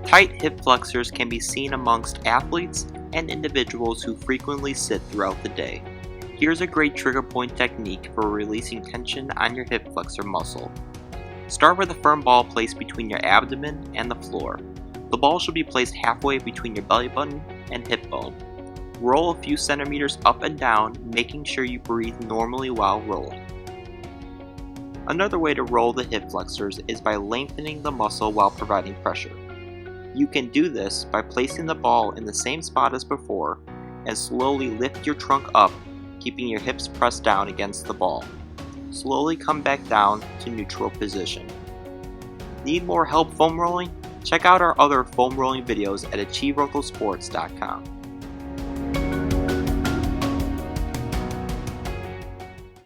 Tight hip flexors can be seen amongst athletes and individuals who frequently sit throughout the day. Here's a great trigger point technique for releasing tension on your hip flexor muscle. Start with a firm ball placed between your abdomen and the floor. The ball should be placed halfway between your belly button and hip bone. Roll a few centimeters up and down, making sure you breathe normally while rolling. Another way to roll the hip flexors is by lengthening the muscle while providing pressure. You can do this by placing the ball in the same spot as before and slowly lift your trunk up, keeping your hips pressed down against the ball. Slowly come back down to neutral position. Need more help foam rolling? Check out our other foam rolling videos at achievelocal sports.com.